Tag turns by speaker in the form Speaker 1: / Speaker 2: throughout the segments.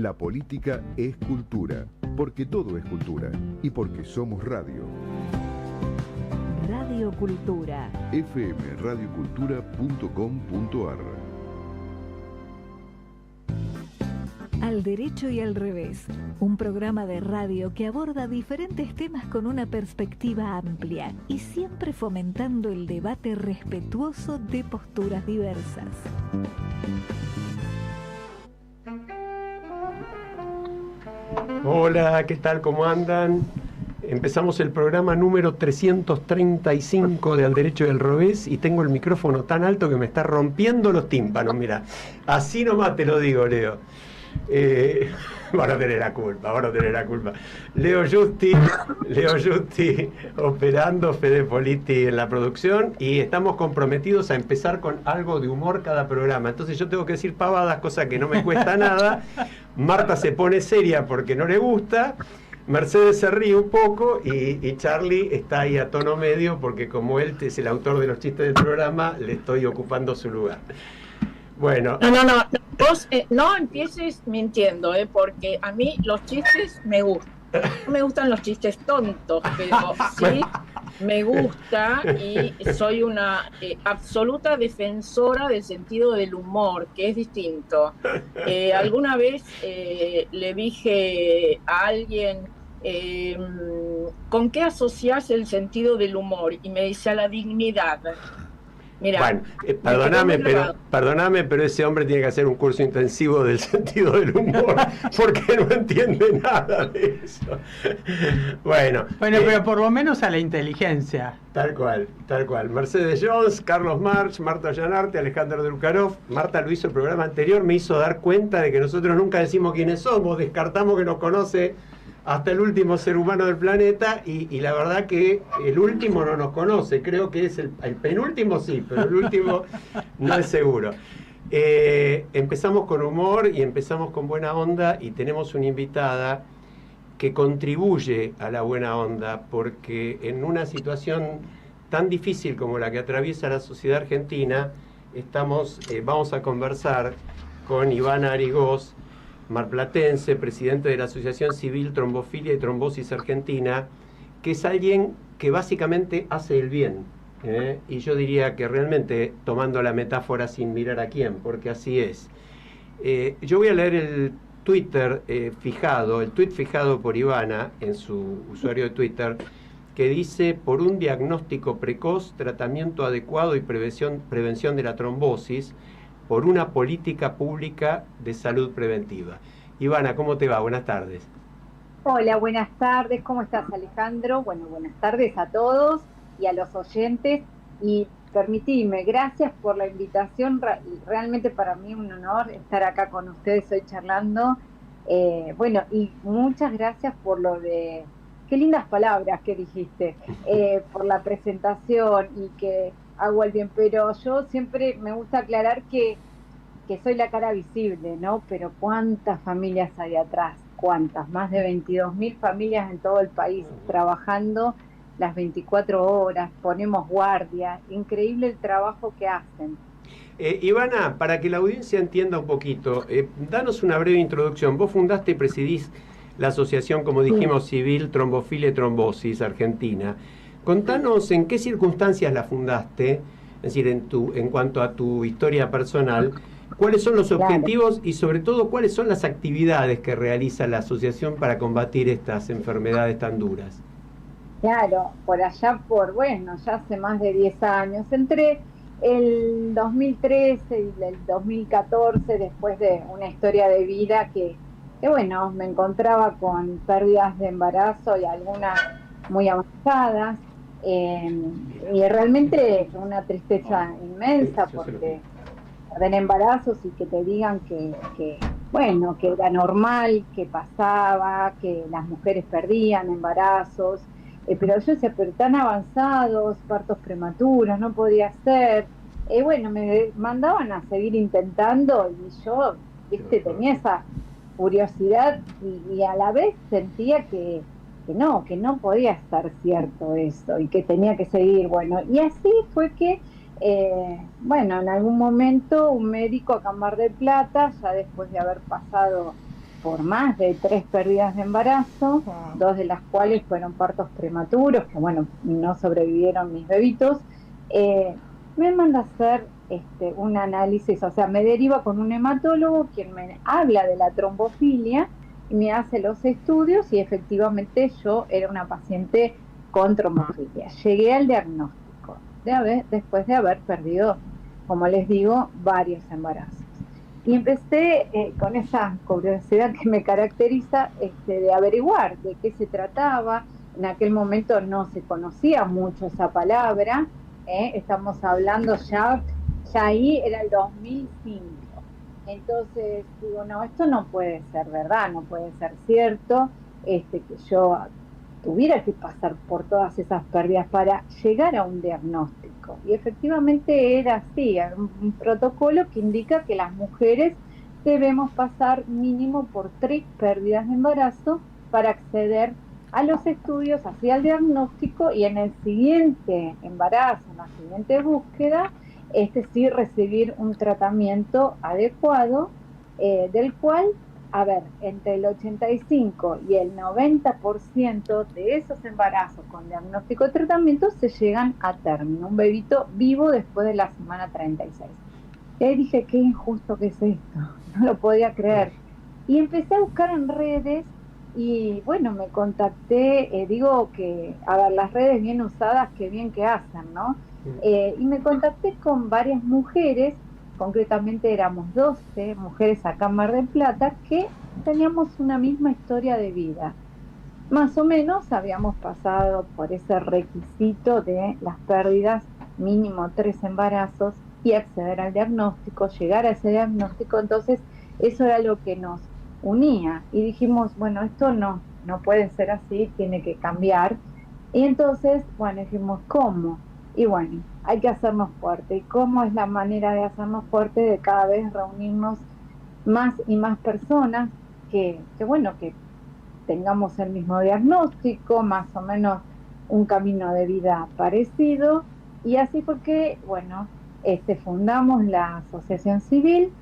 Speaker 1: La política es cultura, porque todo es cultura y porque somos radio.
Speaker 2: Radio Cultura.
Speaker 1: fmradiocultura.com.ar.
Speaker 2: Al derecho y al revés, un programa de radio que aborda diferentes temas con una perspectiva amplia y siempre fomentando el debate respetuoso de posturas diversas.
Speaker 3: Hola, ¿qué tal? ¿Cómo andan? Empezamos el programa número 335 de Al Derecho y al Revés y tengo el micrófono tan alto que me está rompiendo los tímpanos, mira. Así nomás te lo digo, Leo. Van a tener la culpa. Leo Justi operando, Fede Politi en la producción, y estamos comprometidos a empezar con algo de humor cada programa. Entonces yo tengo que decir pavadas, cosa que no me cuesta nada. Marta se pone seria porque no le gusta, Mercedes se ríe un poco y Charlie está ahí a tono medio porque como él es el autor de los chistes del programa, le estoy ocupando su lugar. Bueno.
Speaker 4: No. Vos no empieces mintiendo, porque a mí los chistes me gustan. No me gustan los chistes tontos, pero sí me gusta y soy una absoluta defensora del sentido del humor, que es distinto. Alguna vez le dije a alguien, ¿con qué asociás el sentido del humor? Y me dice, a la dignidad. Mirá,
Speaker 3: bueno, perdóname, pero ese hombre tiene que hacer un curso intensivo del sentido del humor, porque no entiende nada de eso. Bueno,
Speaker 5: pero por lo menos a la inteligencia.
Speaker 3: Tal cual. Mercedes Jones, Carlos March, Marta Llanarte, Alejandro Drukarov. Marta lo hizo el programa anterior, me hizo dar cuenta de que nosotros nunca decimos quiénes somos, descartamos que nos conoce hasta el último ser humano del planeta, y la verdad que el último no nos conoce, creo que es el penúltimo sí, pero el último no es seguro. Empezamos con humor y empezamos con buena onda, y tenemos una invitada que contribuye a la buena onda, porque en una situación tan difícil como la que atraviesa la sociedad argentina, vamos a conversar con Ivana Arigós, marplatense, presidente de la Asociación Civil Trombofilia y Trombosis Argentina, que es alguien que básicamente hace el bien, y yo diría que realmente, tomando la metáfora sin mirar a quién, porque así es. Yo voy a leer el tuit fijado por Ivana en su usuario de Twitter, que dice: por un diagnóstico precoz, tratamiento adecuado y prevención de la trombosis, por una política pública de salud preventiva. Ivana, ¿cómo te va? Buenas tardes.
Speaker 6: Hola, buenas tardes. ¿Cómo estás, Alejandro? Bueno, buenas tardes a todos y a los oyentes. Y permitidme, gracias por la invitación. Realmente para mí un honor estar acá con ustedes hoy charlando. Bueno, y muchas gracias por lo de... Qué lindas palabras que dijiste, por la presentación y que hago el bien, pero yo siempre me gusta aclarar que soy la cara visible, ¿no? Pero ¿cuántas familias hay atrás? ¿Cuántas? Más de 22.000 familias en todo el país trabajando las 24 horas, ponemos guardia, increíble el trabajo que hacen.
Speaker 3: Ivana, para que la audiencia entienda un poquito, danos una breve introducción. Vos fundaste y presidís la asociación, como dijimos, Civil Trombofilia y Trombosis Argentina. Contanos en qué circunstancias la fundaste, es decir, en cuanto a tu historia personal, cuáles son los objetivos y sobre todo cuáles son las actividades que realiza la asociación para combatir estas enfermedades tan duras.
Speaker 6: Claro, ya hace más de 10 años, entre el 2013 y el 2014, después de una historia de vida que bueno, me encontraba con pérdidas de embarazo y algunas muy avanzadas, y realmente una tristeza inmensa porque perder embarazos y que te digan que era normal, que pasaba, que las mujeres perdían embarazos, pero yo decía, pero tan avanzados, partos prematuros, no podía ser. Bueno, me mandaban a seguir intentando y yo, tenía esa curiosidad y a la vez sentía que no podía estar cierto eso y que tenía que seguir. Bueno, y así fue que, en algún momento un médico acá en Mar del Plata, ya después de haber pasado por más de 3 pérdidas de embarazo, 2 de las cuales fueron partos prematuros, que bueno, no sobrevivieron mis bebitos, me manda a hacer un análisis, o sea, me deriva con un hematólogo quien me habla de la trombofilia y me hace los estudios y efectivamente yo era una paciente con trombofilia. Llegué al diagnóstico después de haber perdido, como les digo, varios embarazos. Y empecé con esa curiosidad que me caracteriza de averiguar de qué se trataba. En aquel momento no se conocía mucho esa palabra, estamos hablando ya ahí era el 2005. Entonces digo, no, esto no puede ser verdad, no puede ser cierto, que yo tuviera que pasar por todas esas pérdidas para llegar a un diagnóstico. Y efectivamente era así, un protocolo que indica que las mujeres debemos pasar mínimo por 3 pérdidas de embarazo para acceder a los estudios, hacia el diagnóstico y en el siguiente embarazo, en la siguiente búsqueda, sí recibir un tratamiento adecuado, del cual, a ver, entre el 85 y el 90% de esos embarazos con diagnóstico de tratamiento se llegan a término, un bebito vivo después de la semana 36. Y ahí dije, qué injusto que es esto, no lo podía creer. Y empecé a buscar en redes y bueno, me contacté, digo que, a ver, las redes bien usadas, qué bien que hacen, ¿no? Y me contacté con varias mujeres, concretamente éramos 12 mujeres acá en Mar del Plata, que teníamos una misma historia de vida. Más o menos habíamos pasado por ese requisito de las pérdidas, mínimo 3 embarazos, y acceder al diagnóstico, llegar a ese diagnóstico. Entonces eso era lo que nos unía y dijimos, bueno, esto no puede ser así, tiene que cambiar. Y entonces, bueno, dijimos, ¿cómo? Y bueno, hay que hacernos fuerte. ¿Y cómo es la manera de hacernos fuerte? De cada vez reunirnos más y más personas que tengamos el mismo diagnóstico, más o menos un camino de vida parecido. Y así fue que, bueno, fundamos la asociación civil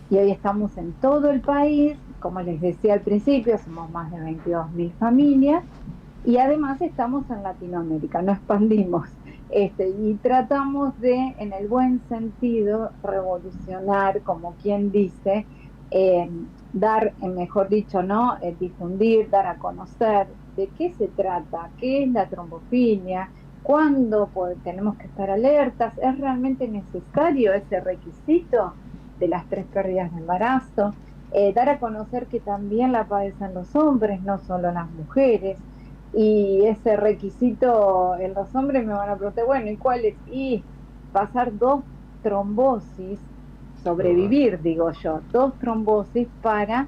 Speaker 6: y hoy estamos en todo el país. Como les decía al principio, somos más de 22.000 familias. Y además estamos en Latinoamérica, no expandimos, y tratamos de, en el buen sentido, revolucionar, como quien dice, dar, mejor dicho, ¿no? Difundir, dar a conocer de qué se trata, qué es la trombofilia, cuándo tenemos que estar alertas, es realmente necesario ese requisito de las 3 pérdidas de embarazo, dar a conocer que también la padecen los hombres, no solo las mujeres. Y ese requisito en los hombres me van a preguntar, bueno, ¿y cuál es? Y pasar 2 trombosis, sobrevivir, digo yo, 2 trombosis para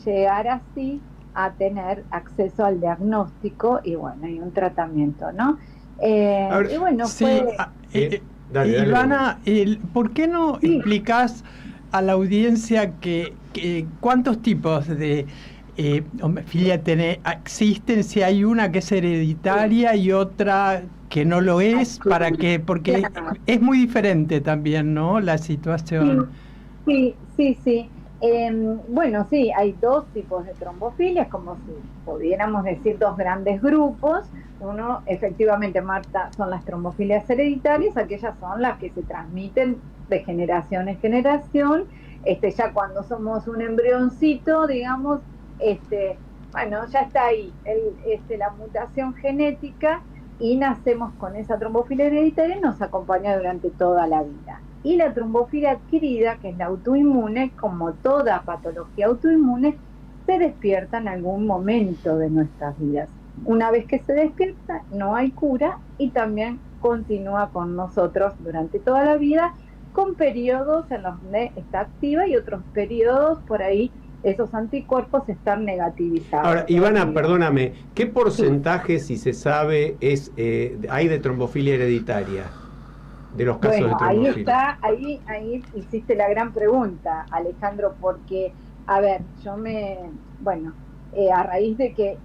Speaker 6: llegar así a tener acceso al diagnóstico y bueno, y un tratamiento, ¿no?
Speaker 3: Ahora,
Speaker 6: y bueno,
Speaker 5: sí,
Speaker 6: fue...
Speaker 3: Dale,
Speaker 5: Ivana, ¿por qué no explicás a la audiencia que cuántos tipos de homofilia existen, si hay una que es hereditaria y otra que no lo es, porque es muy diferente también, ¿no? La situación.
Speaker 6: Sí. Bueno, sí, hay 2 tipos de trombofilias, como si pudiéramos decir 2 grandes grupos. Uno, efectivamente, Marta, son las trombofilias hereditarias, aquellas son las que se transmiten de generación en generación, ya cuando somos un embrioncito, digamos, bueno, ya está ahí la mutación genética y nacemos con esa trombofilia hereditaria y nos acompaña durante toda la vida. Y la trombofilia adquirida, que es la autoinmune, como toda patología autoinmune, se despierta en algún momento de nuestras vidas. Una vez que se despierta, no hay cura y también continúa con nosotros durante toda la vida, con periodos en los que está activa y otros periodos por ahí esos anticuerpos están negativizados.
Speaker 3: Ahora, Ivana, perdóname, ¿qué porcentaje, si se sabe, hay de trombofilia hereditaria? De los casos de trombofilia.
Speaker 6: Ahí hiciste la gran pregunta, Alejandro, porque, a ver, a raíz de que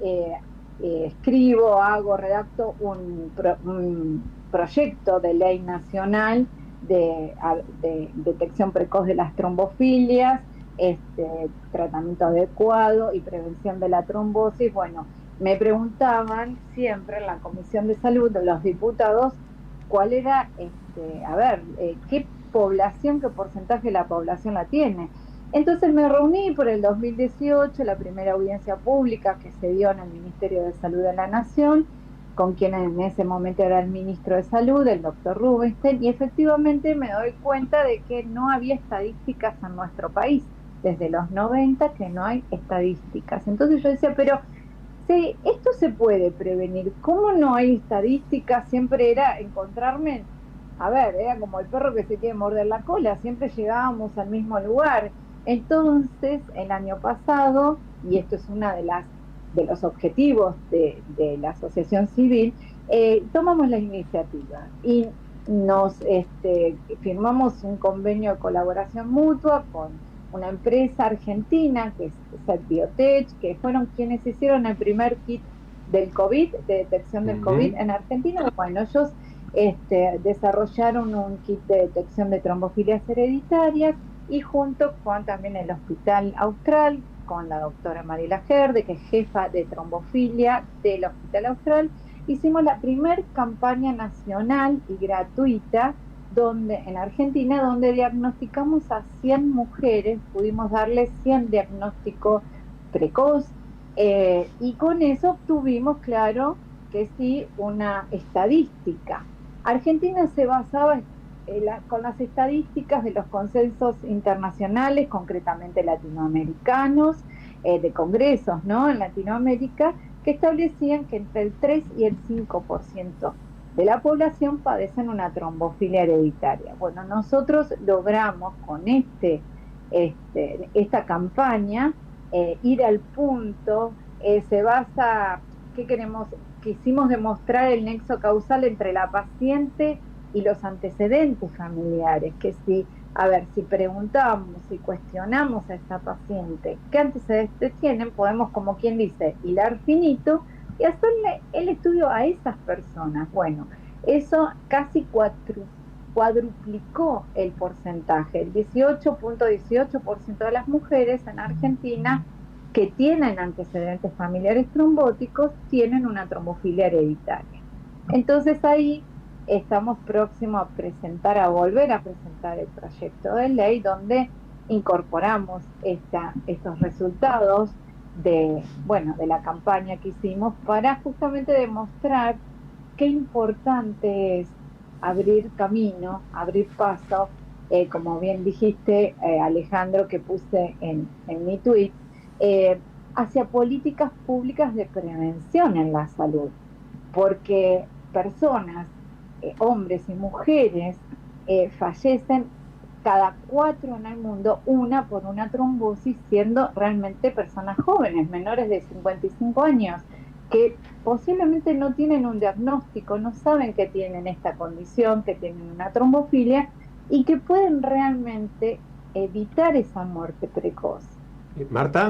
Speaker 6: escribo, redacto un proyecto de ley nacional de detección precoz de las trombofilias, tratamiento adecuado y prevención de la trombosis. Bueno, me preguntaban siempre en la Comisión de Salud de los diputados cuál era, qué población, qué porcentaje de la población la tiene. Entonces me reuní por el 2018, la primera audiencia pública que se dio en el Ministerio de Salud de la Nación, con quien en ese momento era el ministro de Salud, el doctor Rubinstein, y efectivamente me doy cuenta de que no había estadísticas en nuestro país, desde los 90 que no hay estadísticas. Entonces yo decía, pero sí, esto se puede prevenir, ¿cómo no hay estadísticas? Siempre era encontrarme, era como el perro que se quiere morder la cola, siempre llegábamos al mismo lugar. Entonces, el año pasado, y esto es una de los objetivos de la asociación civil, tomamos la iniciativa y nos firmamos un convenio de colaboración mutua con una empresa argentina que es Set Biotech, que fueron quienes hicieron el primer kit del COVID, de detección del COVID en Argentina. Bueno, ellos desarrollaron un kit de detección de trombofilias hereditarias, y junto con también el Hospital Austral, con la doctora Mariela Gerde, que es jefa de trombofilia del Hospital Austral, hicimos la primer campaña nacional y gratuita en Argentina, donde diagnosticamos a 100 mujeres, pudimos darles 100 diagnósticos precoz, y con eso obtuvimos, claro, que sí, una estadística. Argentina se basaba con las estadísticas de los consensos internacionales, concretamente latinoamericanos, de congresos, ¿no?, en Latinoamérica, que establecían que entre el 3 y el 5% de la población padecen una trombofilia hereditaria. Bueno, nosotros logramos con esta campaña ir al punto. Se basa, quisimos demostrar el nexo causal entre la paciente y los antecedentes familiares, que si preguntamos, si cuestionamos a esta paciente qué antecedentes tienen, podemos, como quien dice, hilar finito y hacerle el estudio a esas personas. Bueno, eso casi cuadruplicó el porcentaje. El 18.18% de las mujeres en Argentina que tienen antecedentes familiares trombóticos tienen una trombofilia hereditaria. Entonces ahí estamos próximos a volver a presentar el proyecto de ley donde incorporamos estos resultados de la campaña que hicimos para justamente demostrar qué importante es abrir camino, abrir paso, como bien dijiste, Alejandro, que puse en mi tweet, hacia políticas públicas de prevención en la salud, porque personas, hombres y mujeres, fallecen cada 4 en el mundo, una por una trombosis, siendo realmente personas jóvenes, menores de 55 años, que posiblemente no tienen un diagnóstico, no saben que tienen esta condición, que tienen una trombofilia, y que pueden realmente evitar esa muerte precoz.
Speaker 3: Marta.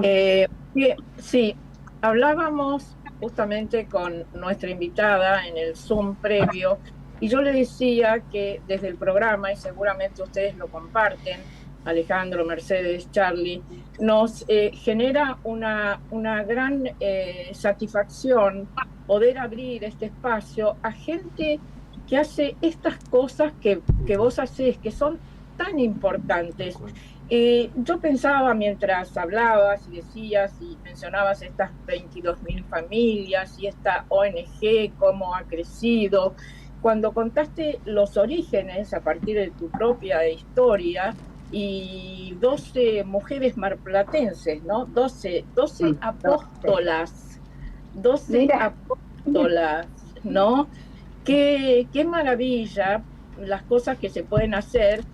Speaker 4: Sí, hablábamos justamente con nuestra invitada en el Zoom previo, y yo le decía que desde el programa, y seguramente ustedes lo comparten, Alejandro, Mercedes, Charlie, nos genera una gran satisfacción poder abrir este espacio a gente que hace estas cosas que vos hacés, que son tan importantes. Yo pensaba mientras hablabas y decías y mencionabas estas 22.000 familias y esta ONG, cómo ha crecido. Cuando contaste los orígenes a partir de tu propia historia y 12 mujeres marplatenses, ¿no? 12 apóstolas, 12 apóstolas, ¿no? Qué maravilla las cosas que se pueden hacer.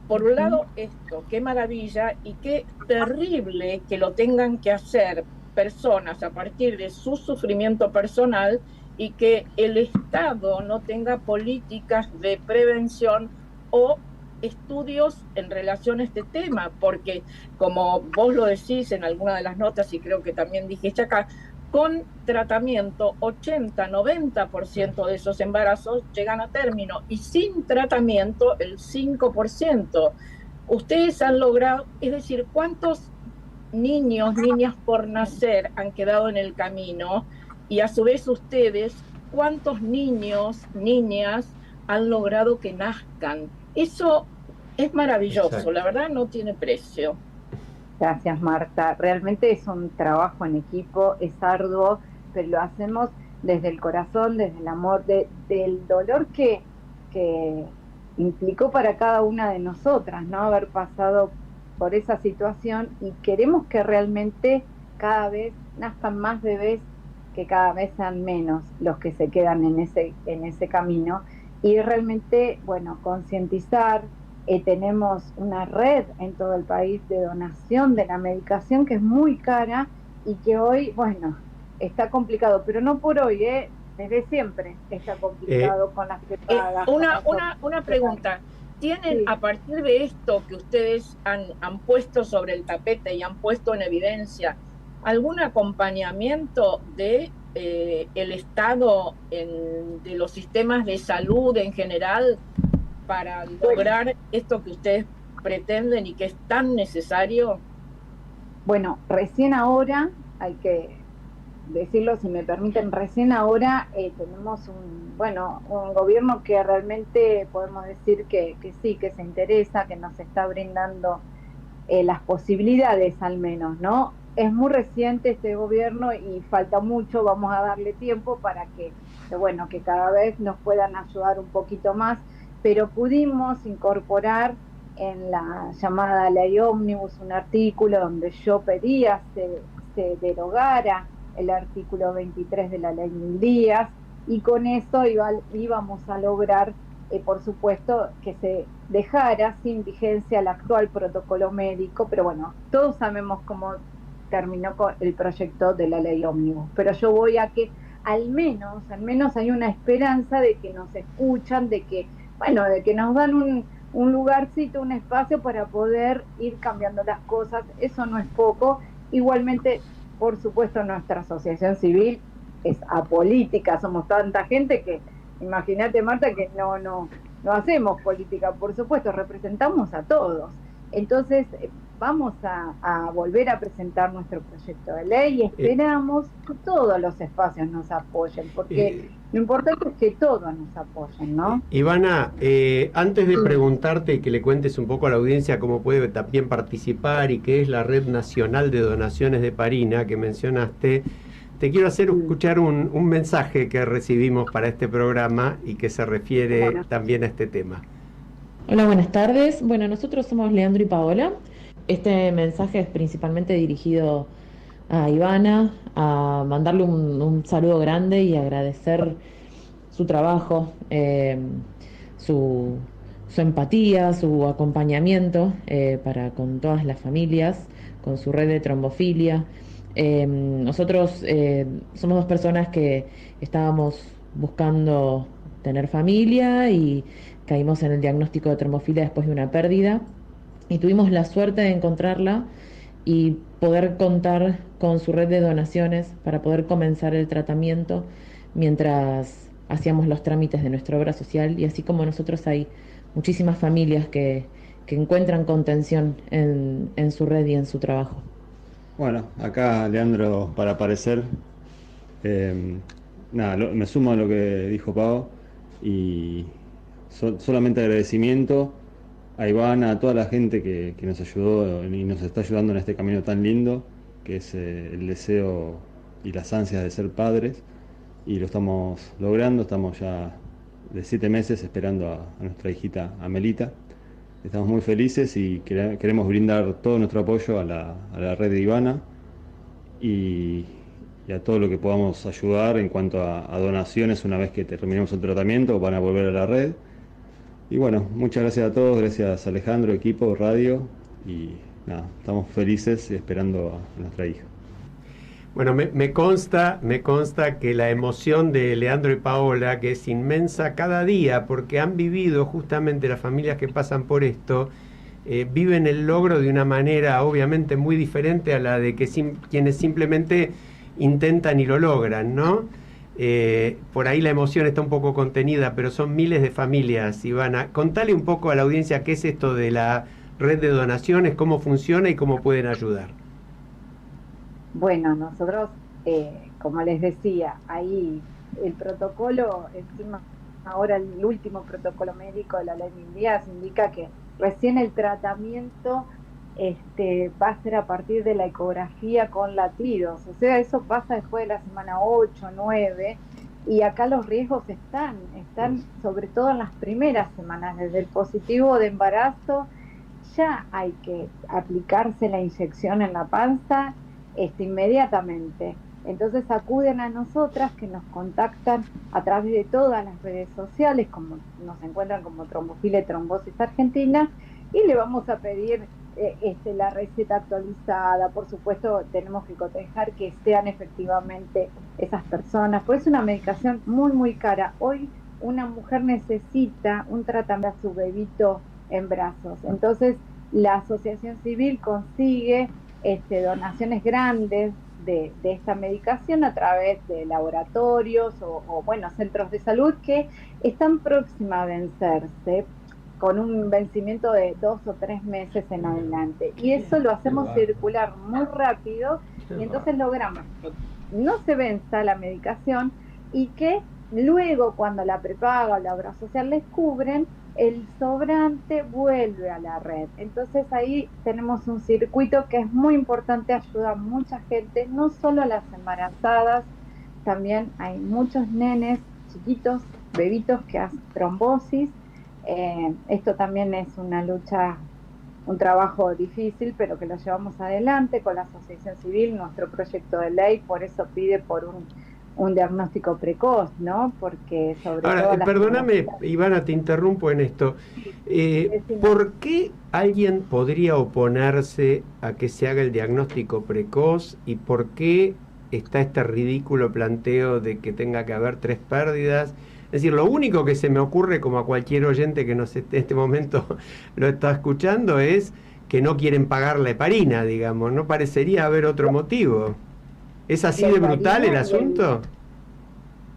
Speaker 4: Por un lado esto, qué maravilla y qué terrible que lo tengan que hacer personas a partir de su sufrimiento personal y que el Estado no tenga políticas de prevención o estudios en relación a este tema, porque como vos lo decís en alguna de las notas y creo que también dijiste acá, con tratamiento 80-90% de esos embarazos llegan a término y sin tratamiento el 5%. ustedes han logrado, es decir, ¿cuántos niños, niñas por nacer han quedado en el camino? Y a su vez ustedes, ¿cuántos niños, niñas han logrado que nazcan? Eso es maravilloso,
Speaker 3: Exacto.
Speaker 4: La verdad no tiene precio.
Speaker 6: Gracias, Marta. Realmente es un trabajo en equipo, es arduo, pero lo hacemos desde el corazón, desde el amor, del dolor que implicó para cada una de nosotras, ¿no? Haber pasado por esa situación, y queremos que realmente cada vez nazcan más bebés, que cada vez sean menos los que se quedan en ese camino, y realmente, bueno, concientizar. Tenemos una red en todo el país de donación de la medicación que es muy cara y que hoy, bueno, está complicado, pero no por hoy, desde siempre está complicado con las prepagas.
Speaker 4: Una pregunta. ¿Tienen,
Speaker 6: Sí.
Speaker 4: a partir de esto que ustedes han puesto sobre el tapete y han puesto en evidencia, algún acompañamiento de el Estado, de los sistemas de salud en general, para lograr esto que ustedes pretenden y que es tan necesario?
Speaker 6: Bueno, recién ahora, hay que decirlo si me permiten, recién ahora tenemos un gobierno que realmente podemos decir que sí, que se interesa, que nos está brindando las posibilidades al menos, ¿no? Es muy reciente este gobierno y falta mucho, vamos a darle tiempo para que cada vez nos puedan ayudar un poquito más, pero pudimos incorporar en la llamada ley ómnibus un artículo donde yo pedía se derogara el artículo 23 de la ley 1000 días, y con eso íbamos a lograr, por supuesto, que se dejara sin vigencia el actual protocolo médico, pero bueno, todos sabemos cómo terminó con el proyecto de la ley ómnibus, pero yo voy a que al menos hay una esperanza de que nos escuchan, de que nos dan un lugarcito, un espacio para poder ir cambiando las cosas. Eso no es poco. Igualmente, por supuesto, nuestra asociación civil es apolítica, somos tanta gente que, imagínate, Marta, que no hacemos política, por supuesto, representamos a todos. Entonces, vamos a volver a presentar nuestro proyecto de ley y esperamos que todos los espacios nos apoyen, porque lo importante es que todos nos apoyen, ¿no?
Speaker 3: Ivana, antes de preguntarte y que le cuentes un poco a la audiencia cómo puede también participar y qué es la Red Nacional de Donaciones de Parina que mencionaste, te quiero hacer escuchar un mensaje que recibimos para este programa y que se refiere también a este tema.
Speaker 7: Hola, buenas tardes. Bueno, nosotros somos Leandro y Paola. Este mensaje es principalmente dirigido a Ivana, a mandarle un saludo grande y agradecer su trabajo, su empatía, su acompañamiento para con todas las familias, con su red de trombofilia. Nosotros somos dos personas que estábamos buscando tener familia y caímos en el diagnóstico de trombofilia después de una pérdida y tuvimos la suerte de encontrarla y poder contar con su red de donaciones para poder comenzar el tratamiento mientras hacíamos los trámites de nuestra obra social, y así como nosotros hay muchísimas familias que encuentran contención en su red y en su trabajo.
Speaker 8: Bueno, acá Leandro para aparecer. Me sumo a lo que dijo Pau y solamente agradecimiento a Ivana, a toda la gente que nos ayudó y nos está ayudando en este camino tan lindo, que es el deseo y las ansias de ser padres, y lo estamos logrando. Estamos ya de 7 meses esperando a nuestra hijita Amelita. Estamos muy felices y queremos brindar todo nuestro apoyo a la red de Ivana y a todo lo que podamos ayudar en cuanto a donaciones. Una vez que terminemos el tratamiento van a volver a la red. Y bueno, muchas gracias a todos, gracias Alejandro, equipo, radio, y nada, estamos felices y esperando a nuestra hija.
Speaker 3: Bueno, me consta que la emoción de Leandro y Paola, que es inmensa cada día, porque han vivido justamente las familias que pasan por esto, viven el logro de una manera obviamente muy diferente a la de quienes simplemente intentan y lo logran, ¿no? Por ahí la emoción está un poco contenida, pero son miles de familias. Ivana, contale un poco a la audiencia qué es esto de la red de donaciones? ¿Cómo funciona y cómo pueden ayudar?
Speaker 6: Bueno, nosotros, como les decía, ahí el protocolo, encima ahora el último protocolo médico de la ley 1000 días indica que recién el tratamiento va a ser a partir de la ecografía con latidos, o sea, eso pasa después de la semana 8, 9, y acá los riesgos están sobre todo en las primeras semanas, desde el positivo de embarazo, ya hay que aplicarse la inyección en la panza inmediatamente. Entonces acuden a nosotras, que nos contactan a través de todas las redes sociales, como nos encuentran como Trombofilia y Trombosis Argentina, y le vamos a pedir la receta actualizada. Por supuesto, tenemos que cotejar que sean efectivamente esas personas, pues es una medicación muy, muy cara. Hoy una mujer necesita un tratamiento a su bebito en brazos. Entonces, la asociación civil consigue donaciones grandes de esta medicación a través de laboratorios o centros de salud que están próximas a vencerse, con un vencimiento de 2 o 3 meses en adelante. Y eso lo hacemos circular muy rápido, y entonces logramos que no se venza la medicación y que luego, cuando la prepaga o la obra social les cubren, el sobrante vuelve a la red. Entonces ahí tenemos un circuito que es muy importante, ayuda a mucha gente, no solo a las embarazadas, también hay muchos nenes chiquitos, bebitos que hacen trombosis. Esto también es una lucha, un trabajo difícil, pero que lo llevamos adelante con la Asociación Civil, nuestro proyecto de ley, por eso pide por un diagnóstico precoz, ¿no? Porque sobre
Speaker 3: Ahora,
Speaker 6: todo
Speaker 3: perdóname, Ivana, te interrumpo en esto. ¿Por qué alguien podría oponerse a que se haga el diagnóstico precoz y por qué está este ridículo planteo de que tenga que haber 3 pérdidas? Es decir, lo único que se me ocurre, como a cualquier oyente que en este momento lo está escuchando, es que no quieren pagar la heparina, digamos. No parecería haber otro motivo. ¿Es así de brutal el asunto?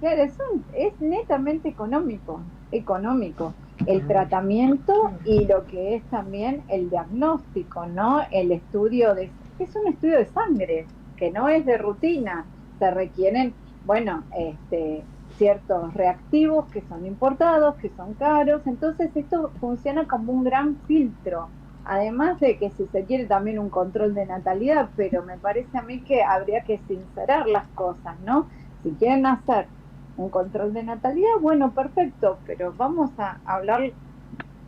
Speaker 6: Claro, es netamente económico. El tratamiento y lo que es también el diagnóstico, ¿no? El estudio es un estudio de sangre, que no es de rutina. Se requieren, ciertos reactivos que son importados, que son caros. Entonces esto funciona como un gran filtro. Además de que si se quiere también un control de natalidad, pero me parece a mí que habría que sincerar las cosas, ¿no? Si quieren hacer un control de natalidad, bueno, perfecto, pero vamos a hablar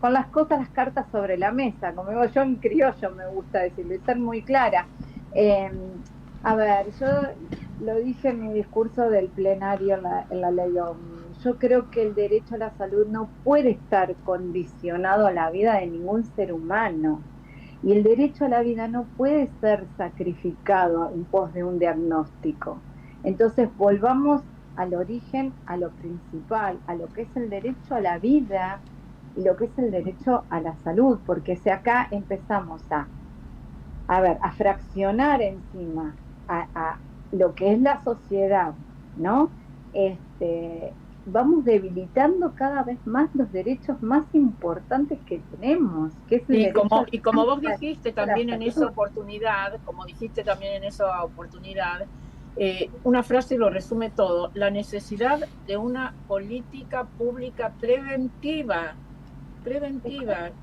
Speaker 6: con las cosas, las cartas sobre la mesa, como digo yo en criollo, me gusta decirlo, y ser muy clara. A ver, yo lo dije en mi discurso del plenario en la ley OMNI. Yo creo que el derecho a la salud no puede estar condicionado a la vida de ningún ser humano. Y el derecho a la vida no puede ser sacrificado en pos de un diagnóstico. Entonces volvamos al origen, a lo principal, a lo que es el derecho a la vida y lo que es el derecho a la salud, porque si acá empezamos a fraccionar encima a lo que es la sociedad, ¿no? Vamos debilitando cada vez más los derechos más importantes que tenemos, que es el
Speaker 4: y como vos dijiste también en esa oportunidad, una frase lo resume todo: la necesidad de una política pública preventiva,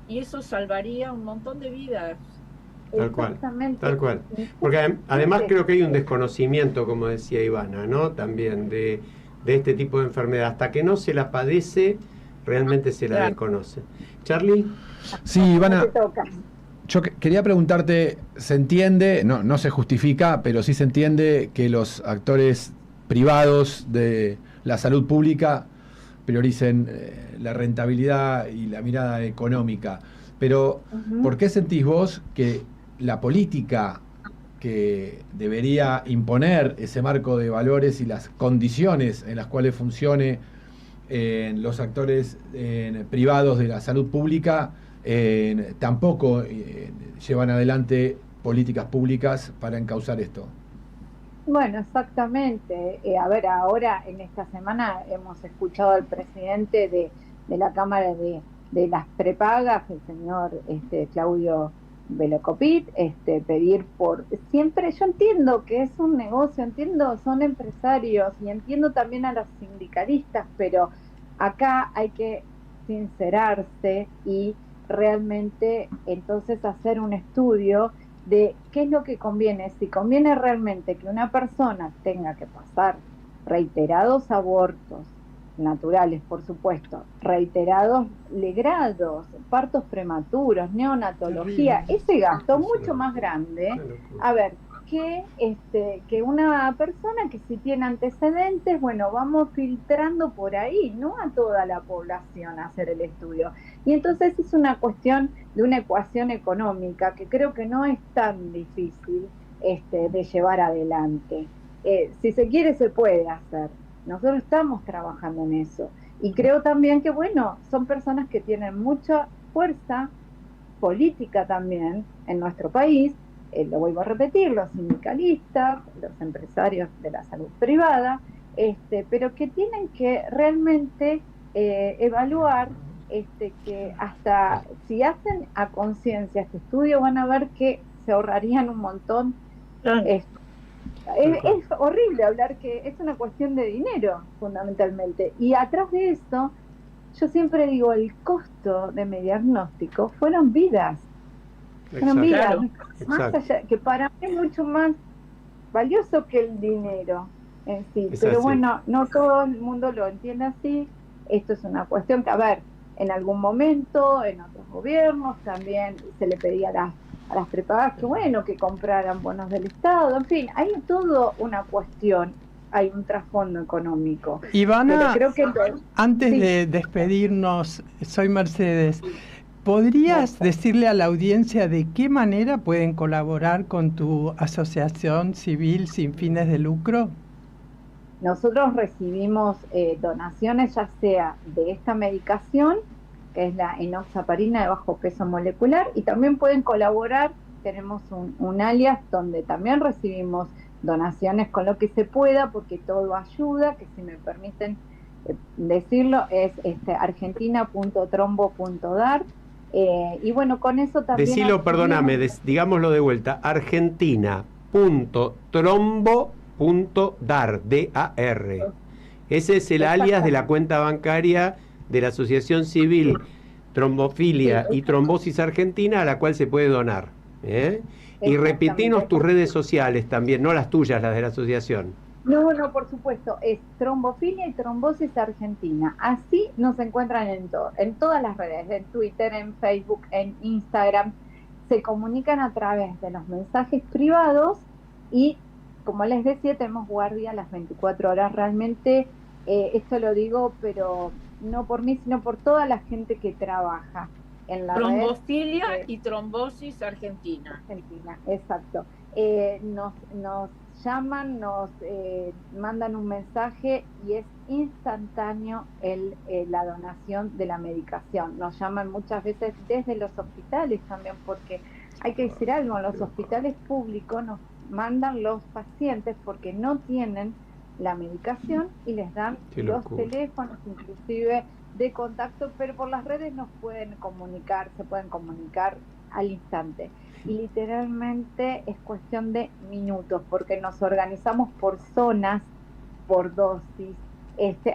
Speaker 4: y eso salvaría un montón de vidas.
Speaker 3: Tal cual. Porque además creo que hay un desconocimiento, como decía Ivana, ¿no? También de este tipo de enfermedad. Hasta que no se la padece, realmente se la desconoce. ¿Charlie?
Speaker 9: Sí, Ivana, yo quería preguntarte, ¿se entiende, no se justifica, pero sí se entiende que los actores privados de la salud pública prioricen la rentabilidad y la mirada económica? Pero, ¿por qué sentís vos que la política que debería imponer ese marco de valores y las condiciones en las cuales funcione los actores privados de la salud pública tampoco llevan adelante políticas públicas para encauzar esto?
Speaker 6: Bueno, exactamente. Ahora en esta semana hemos escuchado al presidente de la Cámara de de las prepagas, el señor Claudio Velocopit, pedir por siempre. Yo entiendo que es un negocio, entiendo, son empresarios y entiendo también a los sindicalistas, pero acá hay que sincerarse y realmente entonces hacer un estudio de qué es lo que conviene, si conviene realmente que una persona tenga que pasar reiterados abortos naturales, por supuesto, reiterados legrados, partos prematuros, neonatología, ese gasto mucho más grande, a ver, que una persona que si tiene antecedentes, bueno, vamos filtrando por ahí, no a toda la población a hacer el estudio. Y entonces es una cuestión de una ecuación económica que creo que no es tan difícil de llevar adelante. Si se quiere, se puede hacer. Nosotros estamos trabajando en eso. Y creo también que, bueno, son personas que tienen mucha fuerza política también en nuestro país. Lo vuelvo a repetir, los sindicalistas, los empresarios de la salud privada, pero que tienen que realmente evaluar que hasta si hacen a conciencia este estudio van a ver que se ahorrarían un montón. Es horrible hablar que es una cuestión de dinero, fundamentalmente. Y atrás de eso, yo siempre digo, el costo de mi diagnóstico fueron vidas. Fueron vidas, más allá, que para mí es mucho más valioso que el dinero en sí. Pero bueno, no todo el mundo lo entiende así. Esto es una cuestión que, a ver, en algún momento, en otros gobiernos, también se le pedía a las prepagas que, bueno, que compraran bonos del Estado, en fin, hay todo una cuestión, hay un trasfondo económico.
Speaker 5: Ivana,
Speaker 6: creo que
Speaker 5: antes de despedirnos, soy Mercedes, ¿podrías decirle a la audiencia de qué manera pueden colaborar con tu asociación civil sin fines de lucro?
Speaker 6: Nosotros recibimos donaciones ya sea de esta medicación, que es la enoxaparina de bajo peso molecular, y también pueden colaborar, tenemos un alias donde también recibimos donaciones con lo que se pueda, porque todo ayuda, que si me permiten decirlo, es argentina.trombo.dar, y bueno, con eso también...
Speaker 3: Decilo, perdóname, digámoslo de vuelta, argentina.trombo.dar, D-A-R. Ese es el alias de la cuenta bancaria de la Asociación Civil Trombofilia y Trombosis Argentina, a la cual se puede donar. Y repetinos tus redes sociales también, no las tuyas, las de la asociación.
Speaker 6: No, por supuesto, es Trombofilia y Trombosis Argentina. Así nos encuentran en todas las redes, en Twitter, en Facebook, en Instagram. Se comunican a través de los mensajes privados y, como les decía, tenemos guardia las 24 horas. Realmente, esto lo digo, pero no por mí, sino por toda la gente que trabaja en la
Speaker 4: Trombofilia y Trombosis Argentina.
Speaker 6: Exacto. Nos llaman, nos mandan un mensaje y es instantáneo la donación de la medicación. Nos llaman muchas veces desde los hospitales también, porque hay que decir algo, en los hospitales públicos nos mandan los pacientes porque no tienen la medicación y les dan los teléfonos inclusive de contacto, pero por las redes nos pueden comunicar, se pueden comunicar al instante. Y literalmente es cuestión de minutos, porque nos organizamos por zonas, por dosis,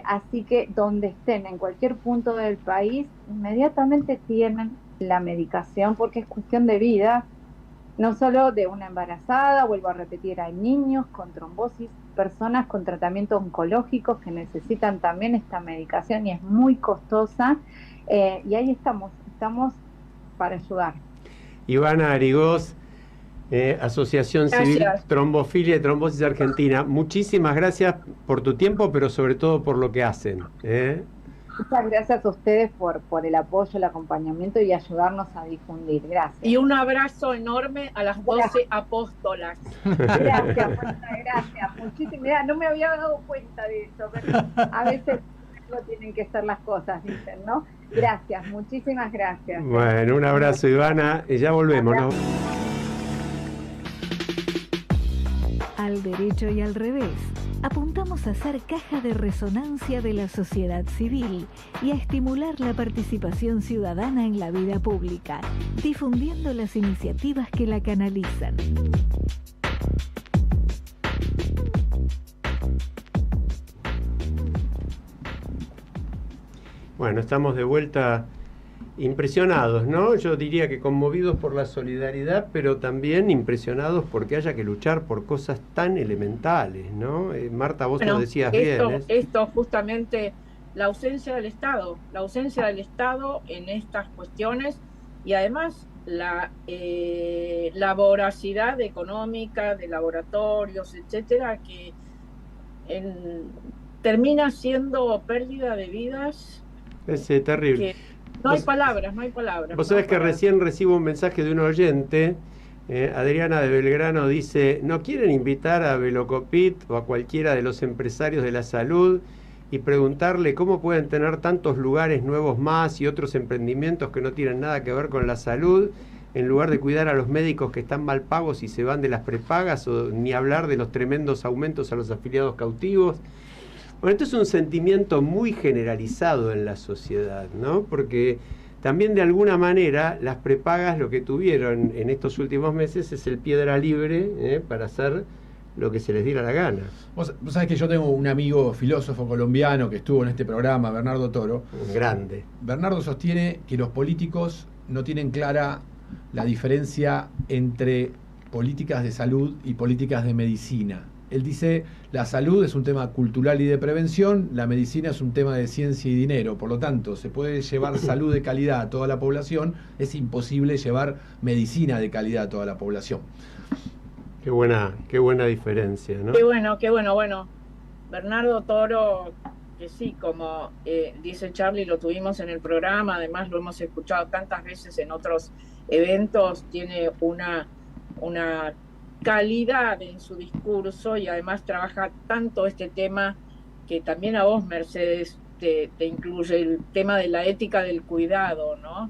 Speaker 6: así que donde estén, en cualquier punto del país, inmediatamente tienen la medicación, porque es cuestión de vida, no solo de una embarazada, vuelvo a repetir, hay niños con trombosis, personas con tratamientos oncológicos que necesitan también esta medicación y es muy costosa, y ahí estamos para ayudar.
Speaker 3: Ivana Arigós, Asociación Civil Trombofilia y Trombosis Argentina, muchísimas gracias por tu tiempo, pero sobre todo por lo que hacen.
Speaker 6: Muchas gracias a ustedes por el apoyo, el acompañamiento y ayudarnos a difundir. Gracias.
Speaker 4: Y un abrazo enorme a las 12 apóstolas.
Speaker 6: Gracias. Muchísimas. No me había dado cuenta de eso, pero a veces no tienen que ser las cosas, dicen, ¿no? Gracias, muchísimas gracias.
Speaker 3: Bueno, un abrazo, Ivana, y ya volvemos, ¿no?
Speaker 2: Al Al derecho y al revés, apuntamos a ser caja de resonancia de la sociedad civil y a estimular la participación ciudadana en la vida pública, difundiendo las iniciativas que la canalizan.
Speaker 3: Bueno, estamos de vuelta impresionados, ¿no? Yo diría que conmovidos por la solidaridad, pero también impresionados porque haya que luchar por cosas tan elementales, ¿no? Marta, vos lo decías bien.
Speaker 4: Esto justamente, la ausencia del Estado en estas cuestiones y además la voracidad económica de laboratorios, etcétera, que termina siendo pérdida de vidas.
Speaker 3: Es terrible.
Speaker 4: No hay palabras.
Speaker 3: Vos sabés que recién recibo un mensaje de un oyente, Adriana de Belgrano dice, ¿no quieren invitar a Velocopit o a cualquiera de los empresarios de la salud y preguntarle cómo pueden tener tantos lugares nuevos más y otros emprendimientos que no tienen nada que ver con la salud, en lugar de cuidar a los médicos que están mal pagos y se van de las prepagas, o ni hablar de los tremendos aumentos a los afiliados cautivos? Bueno, esto es un sentimiento muy generalizado en la sociedad, ¿no? Porque también de alguna manera las prepagas lo que tuvieron en estos últimos meses es el piedra libre para hacer lo que se les diera la gana.
Speaker 9: Vos sabés que yo tengo un amigo filósofo colombiano que estuvo en este programa, Bernardo Toro.
Speaker 3: Grande.
Speaker 9: Bernardo sostiene que los políticos no tienen clara la diferencia entre políticas de salud y políticas de medicina. Él dice, la salud es un tema cultural y de prevención, la medicina es un tema de ciencia y dinero, por lo tanto, se puede llevar salud de calidad a toda la población, es imposible llevar medicina de calidad a toda la población.
Speaker 3: Qué buena diferencia, ¿no?
Speaker 4: Qué bueno. Bernardo Toro, que sí, como dice Charlie, lo tuvimos en el programa, además lo hemos escuchado tantas veces en otros eventos, tiene una calidad en su discurso y además trabaja tanto este tema que también a vos, Mercedes, te incluye el tema de la ética del cuidado, ¿no?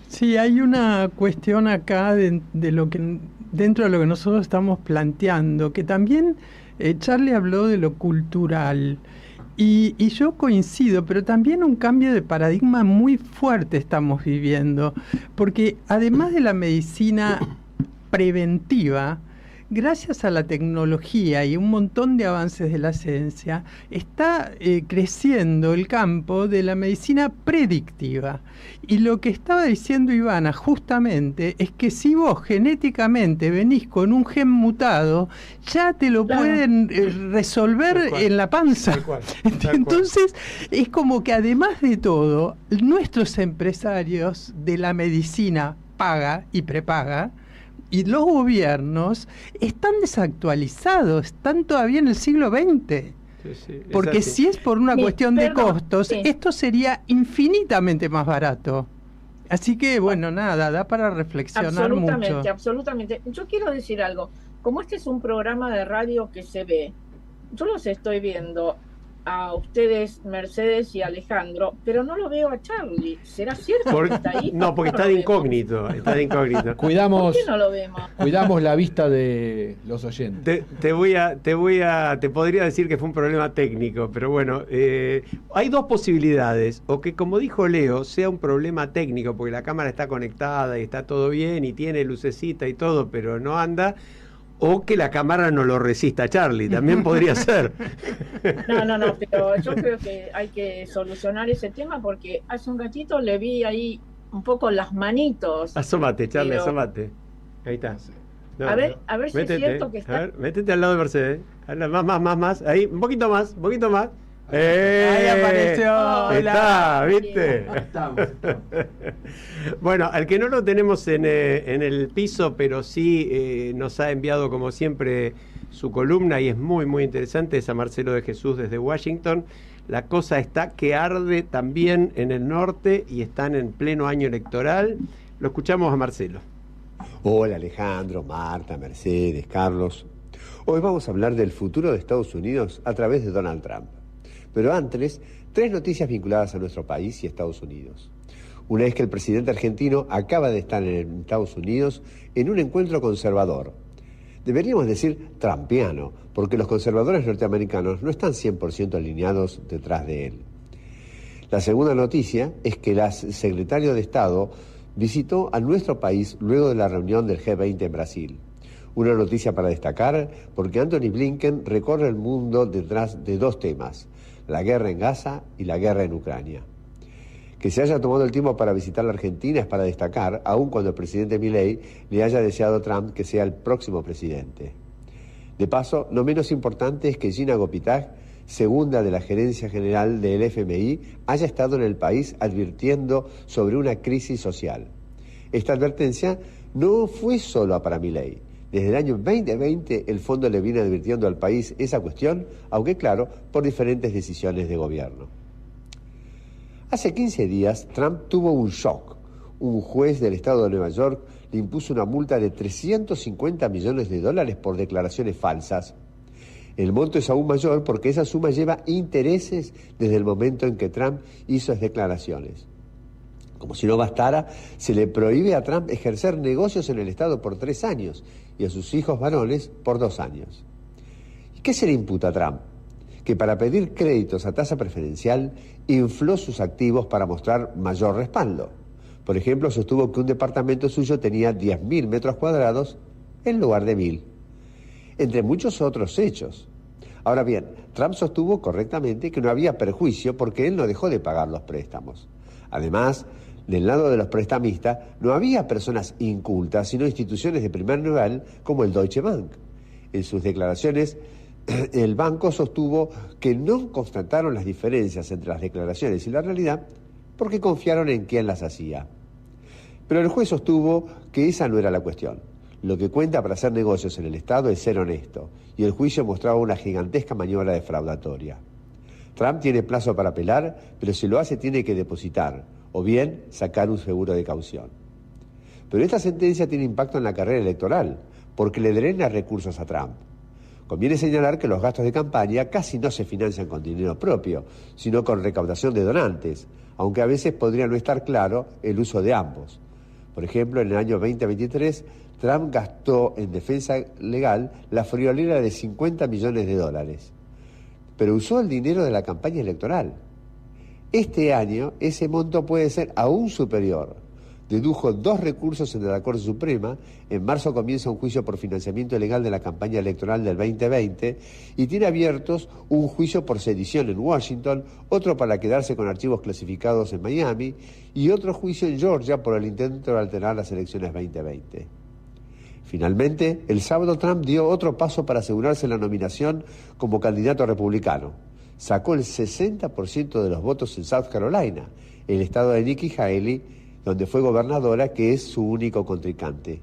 Speaker 5: Sí, hay una cuestión acá de lo que dentro de lo que nosotros estamos planteando, que también Charlie habló de lo cultural y yo coincido, pero también un cambio de paradigma muy fuerte estamos viviendo, porque además de la medicina preventiva, gracias a la tecnología y un montón de avances de la ciencia, está creciendo el campo de la medicina predictiva. Y lo que estaba diciendo Ivana justamente es que si vos genéticamente venís con un gen mutado, ya te lo pueden resolver en la panza. Tal cual. Entonces, es como que además de todo, nuestros empresarios de la medicina paga y prepaga, y los gobiernos están desactualizados, están todavía en el siglo XX. Sí, porque si es por una cuestión de costos, esto sería infinitamente más barato. Así que, bueno, nada, da para reflexionar mucho.
Speaker 4: Absolutamente. Yo quiero decir algo. Como este es un programa de radio que se ve, yo los estoy viendo a ustedes, Mercedes y Alejandro, pero no lo veo a Charlie. ¿Será cierto que está ahí?
Speaker 3: No, porque está de incógnito.
Speaker 9: Cuidamos,
Speaker 4: ¿por qué no lo vemos?
Speaker 9: Cuidamos la vista de los oyentes.
Speaker 3: Te podría decir que fue un problema técnico, pero bueno, hay dos posibilidades. O que, como dijo Leo, sea un problema técnico, porque la cámara está conectada y está todo bien y tiene lucecita y todo, pero no anda. O que la cámara no lo resista, Charlie, también podría ser.
Speaker 4: No, pero yo creo que hay que solucionar ese tema porque hace un ratito le vi ahí un poco las manitos.
Speaker 3: Asómate, Charlie, asómate. Ahí está. No,
Speaker 4: a ver si métete, es cierto que está.
Speaker 3: A ver, métete al lado de Mercedes. Más. Ahí, un poquito más.
Speaker 5: Ahí apareció.
Speaker 3: Está, ¿viste? Estamos. Bueno, al que no lo tenemos en el piso, pero sí nos ha enviado como siempre su columna y es muy, muy interesante, es a Marcelo de Jesús desde Washington. La cosa está que arde también en el norte y están en pleno año electoral. Lo escuchamos a Marcelo.
Speaker 10: Hola Alejandro, Marta, Mercedes, Carlos. Hoy vamos a hablar del futuro de Estados Unidos a través de Donald Trump. Pero antes, 3 noticias vinculadas a nuestro país y Estados Unidos. Una es que el presidente argentino acaba de estar en Estados Unidos en un encuentro conservador. Deberíamos decir trumpiano, porque los conservadores norteamericanos no están 100% alineados detrás de él. La segunda noticia es que el secretario de Estado visitó a nuestro país luego de la reunión del G20 en Brasil. Una noticia para destacar porque Antony Blinken recorre el mundo detrás de dos temas, la guerra en Gaza y la guerra en Ucrania. Que se haya tomado el tiempo para visitar la Argentina es para destacar, aun cuando el presidente Milei le haya deseado a Trump que sea el próximo presidente. De paso, no menos importante es que Gina Gopitach, segunda de la gerencia general del FMI, haya estado en el país advirtiendo sobre una crisis social. Esta advertencia no fue solo para Milei. Desde el año 2020 el fondo le viene advirtiendo al país esa cuestión, aunque claro, por diferentes decisiones de gobierno. Hace 15 días Trump tuvo un shock. Un juez del estado de Nueva York le impuso una multa de $350 millones por declaraciones falsas. El monto es aún mayor porque esa suma lleva intereses desde el momento en que Trump hizo esas declaraciones. Como si no bastara, se le prohíbe a Trump ejercer negocios en el Estado por 3 años y a sus hijos varones por 2 años. ¿Y qué se le imputa a Trump? Que para pedir créditos a tasa preferencial infló sus activos para mostrar mayor respaldo. Por ejemplo, sostuvo que un departamento suyo tenía 10.000 metros cuadrados en lugar de 1.000. Entre muchos otros hechos. Ahora bien, Trump sostuvo correctamente que no había perjuicio porque él no dejó de pagar los préstamos. Además, del lado de los prestamistas no había personas incultas, sino instituciones de primer nivel como el Deutsche Bank. En sus declaraciones, el banco sostuvo que no constataron las diferencias entre las declaraciones y la realidad porque confiaron en quién las hacía. Pero el juez sostuvo que esa no era la cuestión. Lo que cuenta para hacer negocios en el Estado es ser honesto, y el juicio mostraba una gigantesca maniobra defraudatoria. Trump tiene plazo para apelar, pero si lo hace tiene que depositar, o bien sacar un seguro de caución. Pero esta sentencia tiene impacto en la carrera electoral, porque le drena recursos a Trump. Conviene señalar que los gastos de campaña casi no se financian con dinero propio, sino con recaudación de donantes, aunque a veces podría no estar claro el uso de ambos. Por ejemplo, en el año 2023, Trump gastó en defensa legal la friolera de $50 millones, pero usó el dinero de la campaña electoral. Este año ese monto puede ser aún superior. Dedujo 2 recursos en la Corte Suprema, en marzo comienza un juicio por financiamiento ilegal de la campaña electoral del 2020 y tiene abiertos un juicio por sedición en Washington, otro para quedarse con archivos clasificados en Miami y otro juicio en Georgia por el intento de alterar las elecciones 2020. Finalmente, el sábado Trump dio otro paso para asegurarse la nominación como candidato republicano. Sacó el 60% de los votos en South Carolina, el estado de Nikki Haley, donde fue gobernadora, que es su único contrincante.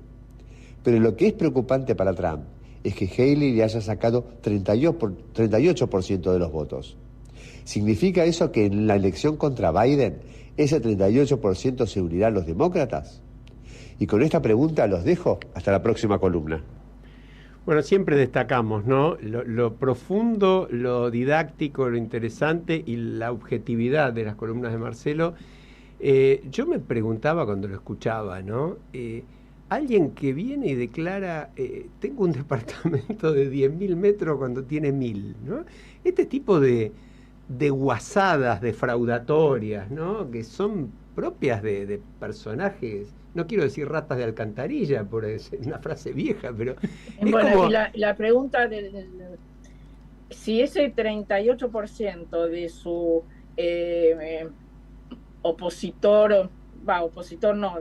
Speaker 10: Pero lo que es preocupante para Trump es que Haley le haya sacado 38% de los votos. ¿Significa eso que en la elección contra Biden ese 38% se unirá a los demócratas? Y con esta pregunta los dejo hasta la próxima columna.
Speaker 3: Bueno, siempre destacamos, ¿no? Lo profundo, lo didáctico, lo interesante y la objetividad de las columnas de Marcelo. Yo me preguntaba cuando lo escuchaba, ¿no? Alguien que viene y declara, tengo un departamento de 10.000 metros cuando tiene 1.000, ¿no? Este tipo de guasadas defraudatorias, ¿no? Que son propias de personajes, no quiero decir ratas de alcantarilla, por una frase vieja, pero es
Speaker 4: bueno,
Speaker 3: como...
Speaker 4: y la pregunta si ese 38% de su opositor no,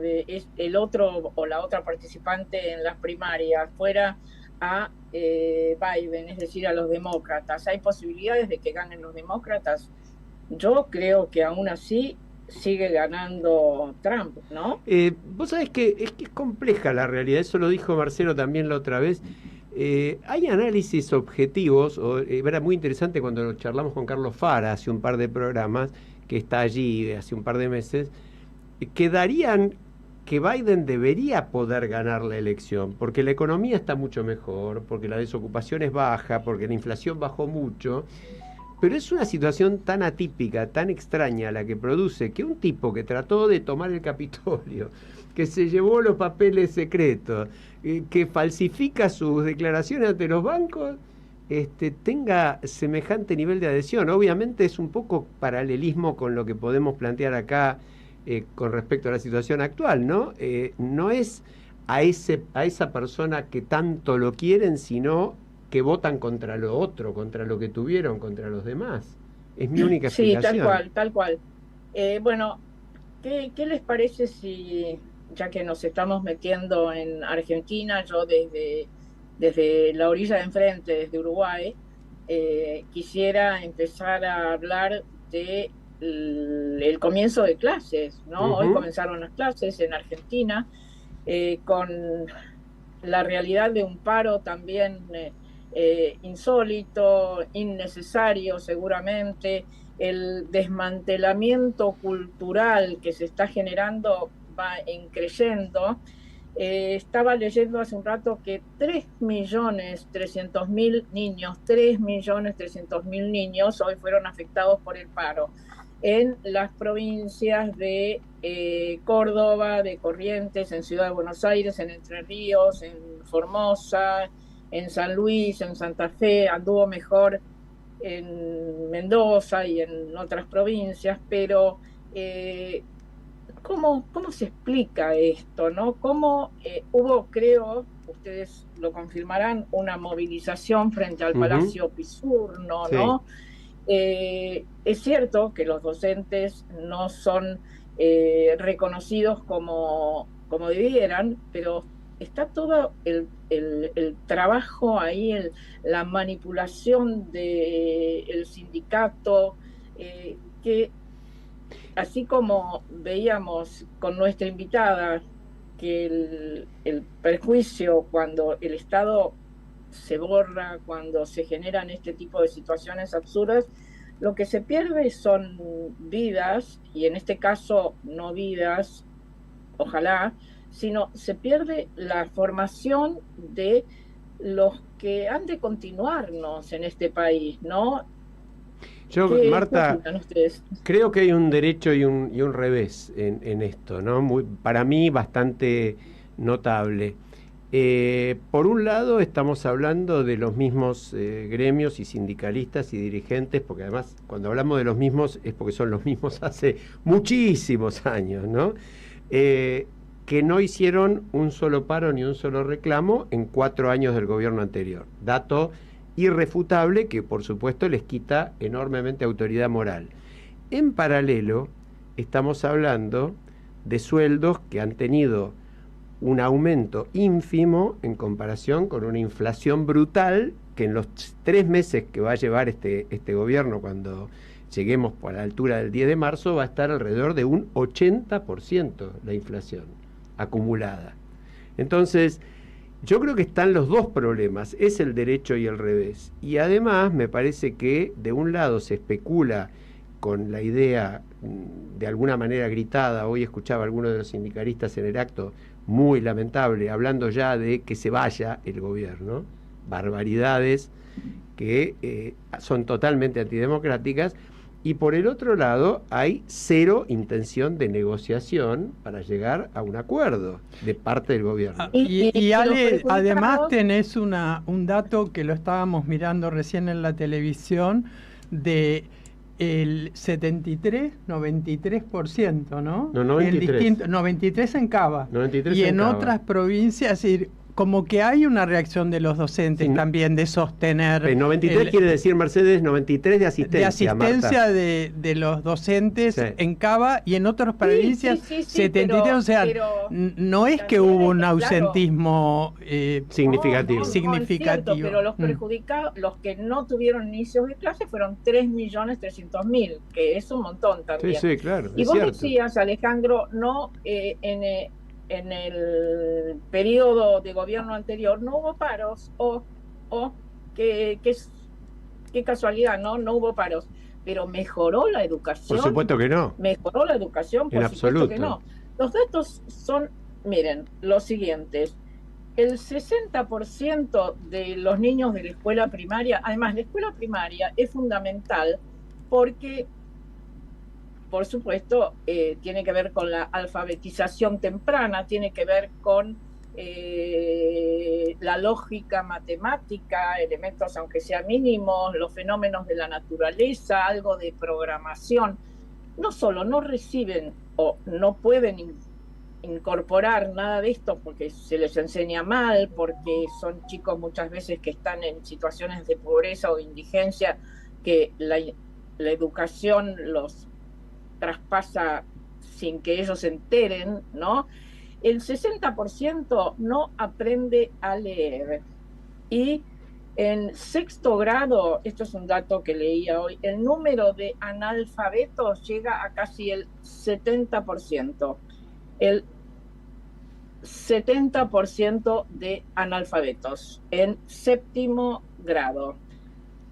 Speaker 4: el otro o la otra participante en las primarias fuera a Biden, es decir, a los demócratas, ¿hay posibilidades de que ganen los demócratas? Yo creo que aún así sigue ganando Trump, ¿no?
Speaker 3: Vos sabés que es compleja la realidad, eso lo dijo Marcelo también la otra vez. Hay análisis objetivos, era muy interesante cuando charlamos con Carlos Fara hace un par de programas, que está allí hace un par de meses, que darían que Biden debería poder ganar la elección, porque la economía está mucho mejor, porque la desocupación es baja, porque la inflación bajó mucho, pero es una situación tan atípica, tan extraña la que produce que un tipo que trató de tomar el Capitolio, que se llevó los papeles secretos, que falsifica sus declaraciones ante los bancos, tenga semejante nivel de adhesión. Obviamente es un poco paralelismo con lo que podemos plantear acá con respecto a la situación actual, ¿no? No es a esa persona que tanto lo quieren, sino que votan contra lo otro, contra lo que tuvieron, contra los demás. Es mi única explicación.
Speaker 4: Sí, tal cual. Bueno, ¿qué les parece si, ya que nos estamos metiendo en Argentina, yo desde la orilla de enfrente, desde Uruguay, quisiera empezar a hablar de el comienzo de clases, ¿no? Hoy comenzaron las clases en Argentina, con la realidad de un paro también insólito, innecesario seguramente. El desmantelamiento cultural que se está generando va creciendo. Estaba leyendo hace un rato que 3.300.000 niños hoy fueron afectados por el paro en las provincias de Córdoba, de Corrientes, en Ciudad de Buenos Aires, en Entre Ríos, en Formosa, en San Luis, en Santa Fe. Anduvo mejor en Mendoza y en otras provincias, pero ¿cómo se explica esto, no? ¿Cómo hubo, creo, ustedes lo confirmarán, una movilización frente al Palacio Pisurno, ¿no? Es cierto que los docentes no son reconocidos como debieran, pero está todo el trabajo ahí, la manipulación del sindicato, que así como veíamos con nuestra invitada que el perjuicio cuando el Estado se borra, cuando se generan este tipo de situaciones absurdas, lo que se pierde son vidas, y en este caso no vidas, ojalá, sino se pierde la formación de los que han de continuarnos en este país, ¿no?
Speaker 3: Yo, Marta, creo que hay un derecho y un revés en esto, ¿no? Para mí bastante notable. Por un lado estamos hablando de los mismos gremios y sindicalistas y dirigentes, porque además cuando hablamos de los mismos es porque son los mismos hace muchísimos años, ¿no? Que no hicieron un solo paro ni un solo reclamo en 4 años del gobierno anterior. Dato irrefutable que por supuesto les quita enormemente autoridad moral. En paralelo estamos hablando de sueldos que han tenido un aumento ínfimo en comparación con una inflación brutal que en los 3 meses que va a llevar este gobierno, cuando lleguemos a la altura del 10 de marzo, va a estar alrededor de un 80% la inflación acumulada. Entonces, yo creo que están los dos problemas, es el derecho y el revés. Y además me parece que de un lado se especula con la idea de alguna manera gritada, hoy escuchaba a algunos de los sindicalistas en el acto, muy lamentable, hablando ya de que se vaya el gobierno, barbaridades que son totalmente antidemocráticas, y por el otro lado hay cero intención de negociación para llegar a un acuerdo de parte del gobierno.
Speaker 5: Y Ale, además tenés un dato que lo estábamos mirando recién en la televisión, de el 93% ¿no?
Speaker 3: No, 93.
Speaker 5: 93 en Cava.
Speaker 3: 93
Speaker 5: y
Speaker 3: en
Speaker 5: en
Speaker 3: Cava.
Speaker 5: Otras provincias, es decir, como que hay una reacción de los docentes también de sostener...
Speaker 3: 93 quiere decir, Mercedes, 93 de asistencia.
Speaker 5: De asistencia
Speaker 3: Marta.
Speaker 5: de los docentes en Cava, y en otras provincias 73,
Speaker 4: pero,
Speaker 5: o sea, no es que hubo un ausentismo
Speaker 3: significativo.
Speaker 5: significativo.
Speaker 4: Cierto, pero los perjudicados, los que no tuvieron inicios de clase fueron 3.300.000, que es un montón también.
Speaker 3: Sí, claro.
Speaker 4: Y vos decías, Alejandro, no en el periodo de gobierno anterior no hubo paros, qué casualidad, no hubo paros, pero mejoró la educación.
Speaker 3: Por supuesto que no.
Speaker 4: Mejoró la educación, por supuesto que no. Los datos son, miren, los siguientes. El 60% de los niños de la escuela primaria, además la escuela primaria es fundamental porque por supuesto, tiene que ver con la alfabetización temprana, tiene que ver con la lógica matemática, elementos aunque sean mínimos, los fenómenos de la naturaleza, algo de programación. No solo no reciben o no pueden incorporar nada de esto porque se les enseña mal, porque son chicos muchas veces que están en situaciones de pobreza o indigencia, que la educación los traspasa sin que ellos se enteren, ¿no? El 60% no aprende a leer. Y en sexto grado, esto es un dato que leía hoy, el número de analfabetos llega a casi el 70%. El 70% de analfabetos en séptimo grado.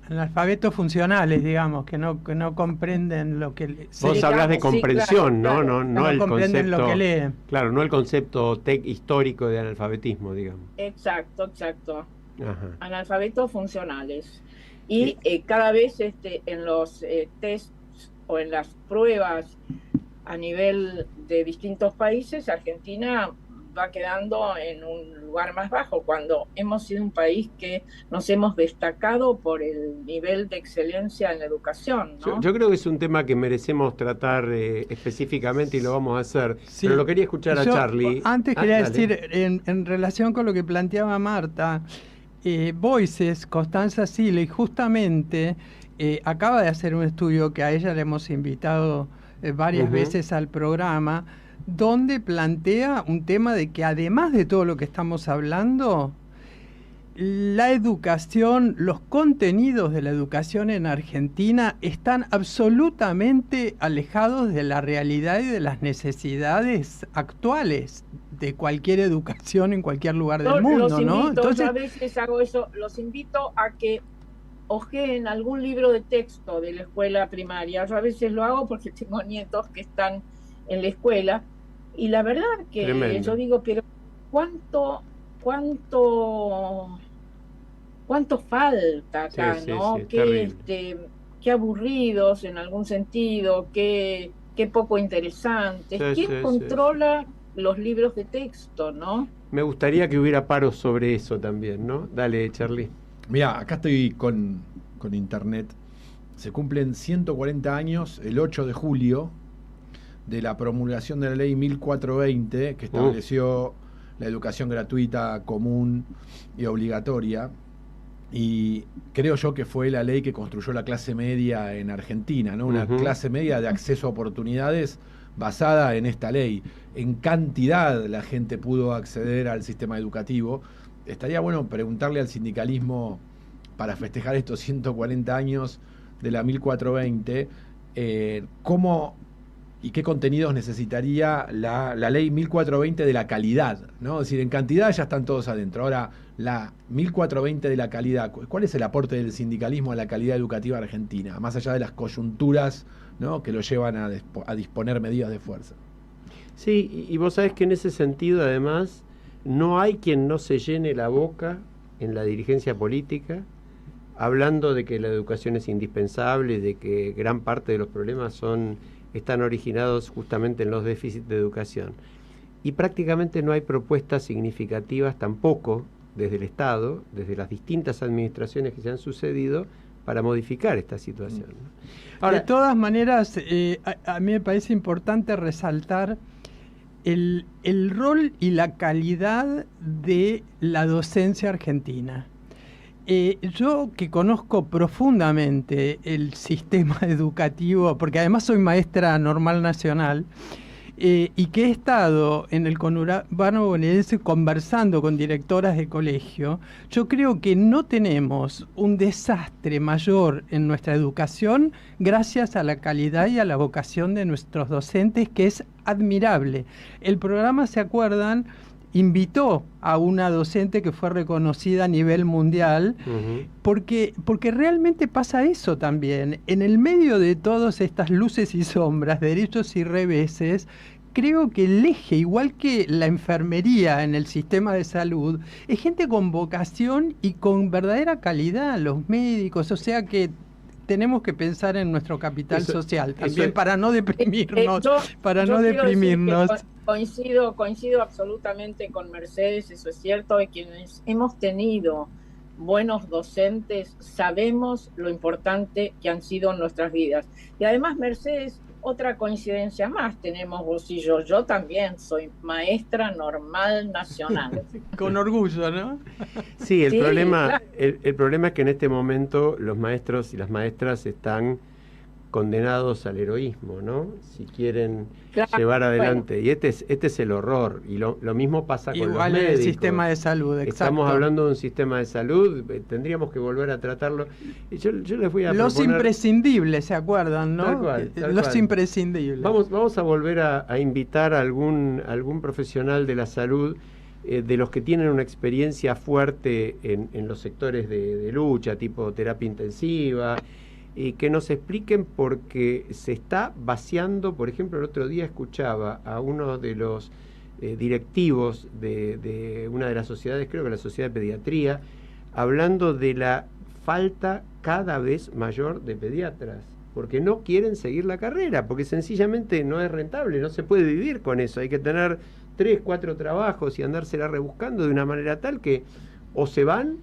Speaker 5: Analfabetos funcionales, digamos, que no comprenden lo que
Speaker 3: Vos hablas de comprensión,
Speaker 4: claro,
Speaker 3: ¿no? No el
Speaker 5: comprenden
Speaker 3: concepto,
Speaker 5: lo que leen.
Speaker 3: Claro, no el concepto histórico de analfabetismo, digamos.
Speaker 4: Exacto.
Speaker 3: Ajá.
Speaker 4: Analfabetos funcionales. Y cada vez en los tests o en las pruebas a nivel de distintos países, Argentina va quedando en un lugar más bajo, cuando hemos sido un país que nos hemos destacado por el nivel de excelencia en la educación, ¿no?
Speaker 3: Yo creo que es un tema que merecemos tratar específicamente y lo vamos a hacer,
Speaker 5: Sí.
Speaker 3: pero lo quería escuchar a Charlie.
Speaker 5: Antes quería
Speaker 3: dale.
Speaker 5: decir, en relación con lo que planteaba Marta, Voices, Constanza Sile, justamente acaba de hacer un estudio que a ella le hemos invitado varias veces al programa, donde plantea un tema de que además de todo lo que estamos hablando, la educación, los contenidos de la educación en Argentina están absolutamente alejados de la realidad y de las necesidades actuales de cualquier educación en cualquier lugar del mundo, ¿no?
Speaker 4: Entonces, yo a veces hago eso, los invito a que ojeen algún libro de texto de la escuela primaria. Yo a veces lo hago porque tengo nietos que están en la escuela, y la verdad que
Speaker 3: Tremendo.
Speaker 4: yo digo, pero ¿cuánto falta acá,
Speaker 3: Sí,
Speaker 4: ¿no?
Speaker 3: sí, terrible.
Speaker 4: Qué aburridos en algún sentido, qué poco interesantes.
Speaker 3: Sí,
Speaker 4: ¿Quién
Speaker 3: sí,
Speaker 4: controla los libros de texto, no?
Speaker 3: Me gustaría que hubiera paros sobre eso también, ¿no? Dale, Charlie.
Speaker 9: Mira, acá estoy con internet. Se cumplen 140 años, el 8 de julio, de la promulgación de la ley 1420, que estableció la educación gratuita, común y obligatoria. Y creo yo que fue la ley que construyó la clase media en Argentina, ¿no? Una clase media de acceso a oportunidades basada en esta ley. En cantidad la gente pudo acceder al sistema educativo. Estaría bueno preguntarle al sindicalismo, para festejar estos 140 años de la 1420, cómo y qué contenidos necesitaría la ley 1420 de la calidad, ¿no? Es decir, en cantidad ya están todos adentro. Ahora, la 1420 de la calidad, ¿cuál es el aporte del sindicalismo a la calidad educativa argentina? Más allá de las coyunturas, ¿no?, que lo llevan a disponer medidas de fuerza.
Speaker 3: Sí, y vos sabés que en ese sentido, además, no hay quien no se llene la boca en la dirigencia política hablando de que la educación es indispensable, de que gran parte de los problemas están originados justamente en los déficits de educación. Y prácticamente no hay propuestas significativas tampoco desde el Estado, desde las distintas administraciones que se han sucedido, para modificar esta situación, ¿no? Ahora,
Speaker 5: de todas maneras, a mí me parece importante resaltar el rol y la calidad de la docencia argentina. Yo, que conozco profundamente el sistema educativo, porque además soy maestra normal nacional, y que he estado en el conurbano bonaerense conversando con directoras de colegio, yo creo que no tenemos un desastre mayor en nuestra educación gracias a la calidad y a la vocación de nuestros docentes, que es admirable. El programa, ¿se acuerdan?, invitó a una docente que fue reconocida a nivel mundial, porque realmente pasa eso también. En el medio de todas estas luces y sombras, derechos y reveses, creo que el eje, igual que la enfermería en el sistema de salud, es gente con vocación y con verdadera calidad, los médicos, o sea que tenemos que pensar en nuestro capital social también,
Speaker 3: eso,
Speaker 5: para no deprimirnos.
Speaker 4: Yo quiero
Speaker 5: deprimirnos.
Speaker 4: decir que coincido absolutamente con Mercedes, eso es cierto, y quienes hemos tenido buenos docentes sabemos lo importante que han sido en nuestras vidas. Y además, Mercedes, otra coincidencia más tenemos vos y yo también soy maestra normal nacional.
Speaker 5: Con orgullo, ¿no?
Speaker 3: Sí, el problema,
Speaker 4: claro.
Speaker 3: el problema es que en este momento los maestros y las maestras están condenados al heroísmo, ¿no? Si quieren llevar adelante. Bueno. Y este es el horror. Y lo mismo pasa con los médicos.
Speaker 5: Igual el sistema de salud, exacto.
Speaker 3: Estamos hablando de un sistema de salud, tendríamos que volver a tratarlo. Y yo les voy a
Speaker 5: Los
Speaker 3: proponer...
Speaker 5: imprescindibles, ¿se acuerdan, no?
Speaker 3: Tal cual.
Speaker 5: Los imprescindibles.
Speaker 3: Vamos a volver a invitar a algún profesional de la salud, de los que tienen una experiencia fuerte en los sectores de lucha, tipo terapia intensiva, y que nos expliquen porque se está vaciando. Por ejemplo, el otro día escuchaba a uno de los directivos de una de las sociedades, creo que la Sociedad de Pediatría, hablando de la falta cada vez mayor de pediatras, porque no quieren seguir la carrera, porque sencillamente no es rentable, no se puede vivir con eso, hay que tener 3, 4 trabajos y andársela rebuscando de una manera tal que o se van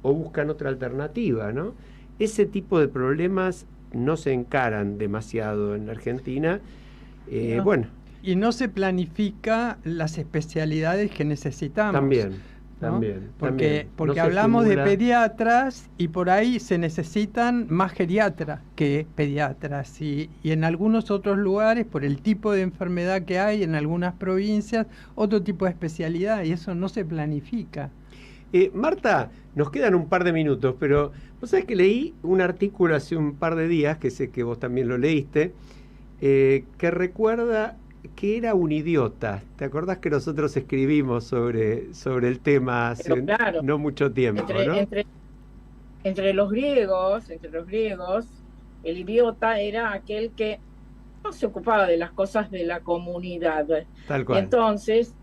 Speaker 3: o buscan otra alternativa, ¿no? Ese tipo de problemas no se encaran demasiado en la Argentina.
Speaker 5: No.
Speaker 3: Bueno.
Speaker 5: Y no se planifica las especialidades que necesitamos.
Speaker 3: También.
Speaker 5: Porque
Speaker 3: no
Speaker 5: hablamos de pediatras y por ahí se necesitan más geriatras que pediatras. Y en algunos otros lugares, por el tipo de enfermedad que hay, en algunas provincias, otro tipo de especialidad, y eso no se planifica.
Speaker 3: Marta, nos quedan un par de minutos, pero vos sabés que leí un artículo hace un par de días, que sé que vos también lo leíste, que recuerda que era un idiota. ¿Te acordás que nosotros escribimos sobre el tema hace no mucho tiempo?
Speaker 4: Entre los griegos, el idiota era aquel que no se ocupaba de las cosas de la comunidad.
Speaker 3: Tal cual.
Speaker 4: Entonces,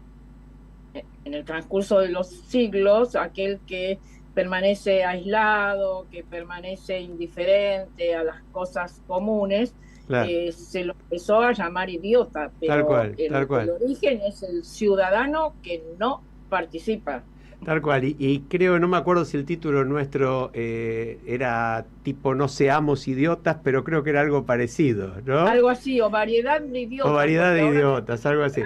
Speaker 4: en el transcurso de los siglos, aquel que permanece aislado, que permanece indiferente a las cosas comunes, claro, se lo empezó a llamar idiota, pero el origen es el ciudadano que no participa.
Speaker 3: Tal cual, y creo, no me acuerdo si el título nuestro era tipo No seamos idiotas, pero creo que era algo parecido, ¿no?
Speaker 4: Algo así, o variedad de idiotas.
Speaker 3: O variedad de idiotas, algo así.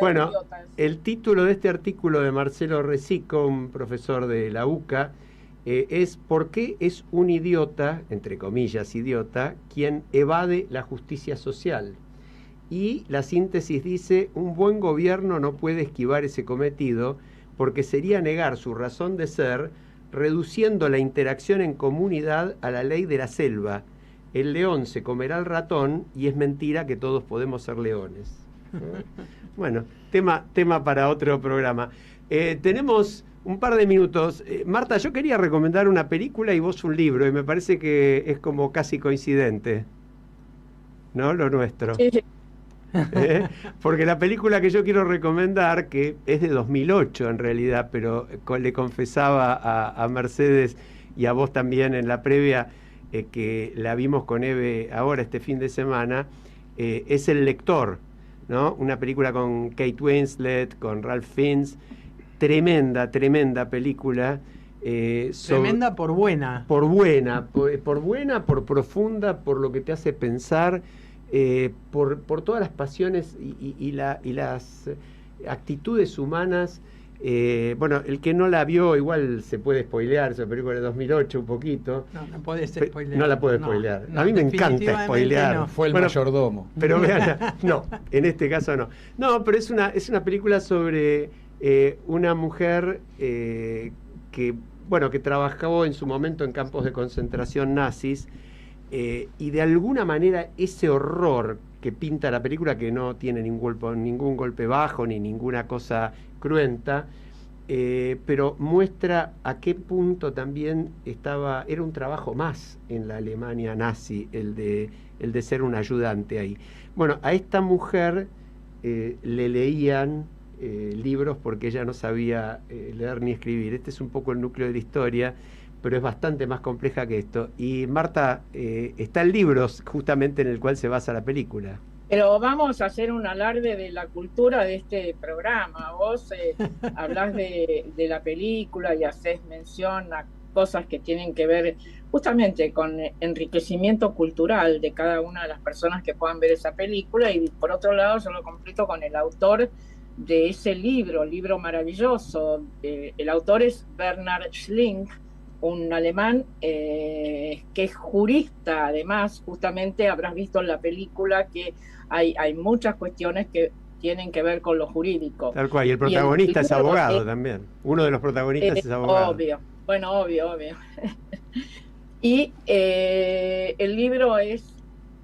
Speaker 3: Bueno, el título de este artículo de Marcelo Recico, un profesor de la UCA, es ¿por qué es un idiota, entre comillas idiota, quien evade la justicia social? Y la síntesis dice, un buen gobierno no puede esquivar ese cometido, porque sería negar su razón de ser, reduciendo la interacción en comunidad a la ley de la selva. El león se comerá al ratón y es mentira que todos podemos ser leones. Bueno, tema para otro programa. Tenemos un par de minutos. Marta, yo quería recomendar una película y vos un libro, y me parece que es como casi coincidente, ¿no? Lo nuestro.
Speaker 4: Sí.
Speaker 3: Porque la película que yo quiero recomendar, que es de 2008 en realidad, pero le confesaba a Mercedes y a vos también en la previa, que la vimos con Eve ahora este fin de semana, es El Lector, ¿no? Una película con Kate Winslet, con Ralph Fiennes, tremenda película.
Speaker 5: Tremenda por buena.
Speaker 3: Por buena, por profunda, por lo que te hace pensar. Por todas las pasiones y las actitudes humanas. Bueno, el que no la vio igual se puede spoilear, esa película de 2008 un poquito.
Speaker 5: No puede spoilear.
Speaker 3: No la puede spoilear. A mí me encanta spoilear.
Speaker 9: No. Fue el mayordomo.
Speaker 3: Pero vean, no, en este caso no. No, pero es una película sobre una mujer que trabajó en su momento en campos de concentración nazis. Y de alguna manera ese horror que pinta la película, que no tiene ningún golpe bajo ni ninguna cosa cruenta, pero muestra a qué punto también era un trabajo más en la Alemania nazi el de ser un ayudante ahí. Bueno, a esta mujer le leían libros porque ella no sabía leer ni escribir. Este es un poco el núcleo de la historia. pero es bastante más compleja que esto. Y Marta, está el libro justamente en el cual se basa la película.
Speaker 4: Pero vamos a hacer un alarde de la cultura de este programa. Vos hablás de la película y haces mención a cosas que tienen que ver justamente con enriquecimiento cultural de cada una de las personas que puedan ver esa película, y por otro lado yo lo completo con el autor de ese libro maravilloso. El autor es Bernhard Schlink, un alemán que es jurista. Además, justamente habrás visto en la película que hay muchas cuestiones que tienen que ver con lo jurídico.
Speaker 3: Tal cual, y el protagonista es abogado también. Uno de los protagonistas es abogado.
Speaker 4: Obvio, bueno, obvio. Y el libro es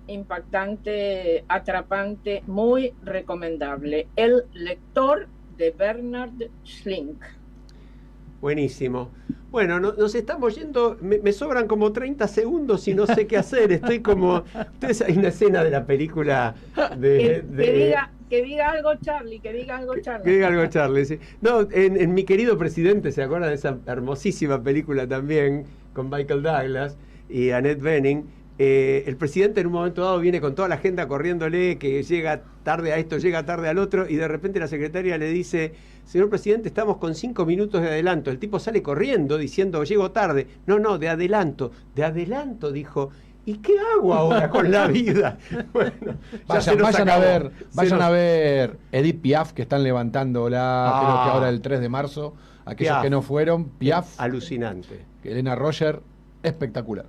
Speaker 4: impactante, atrapante, muy recomendable. El lector de Bernhard Schlink.
Speaker 3: Buenísimo. Bueno, nos estamos yendo, me sobran como 30 segundos y no sé qué hacer. Estoy como... Ustedes, hay una escena de la película
Speaker 4: Que diga algo Charlie, que diga algo Charlie.
Speaker 3: Que diga algo Charlie, sí. No, en Mi querido presidente, ¿se acuerdan de esa hermosísima película también con Michael Douglas y Annette Bening? El presidente en un momento dado viene con toda la agenda corriéndole, que llega tarde a esto, llega tarde al otro, y de repente la secretaria le dice: señor presidente, estamos con 5 minutos de adelanto. El tipo sale corriendo diciendo: llego tarde. No, de adelanto, dijo. ¿Y qué hago ahora con la vida? Bueno,
Speaker 9: vayan a ver Edith Piaf, que están levantándola, creo que ahora el 3 de marzo. Aquellos Piaf, que no fueron, Piaf.
Speaker 3: Alucinante.
Speaker 9: Elena Roger, espectacular.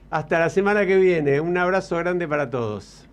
Speaker 3: Hasta la semana que viene. Un abrazo grande para todos.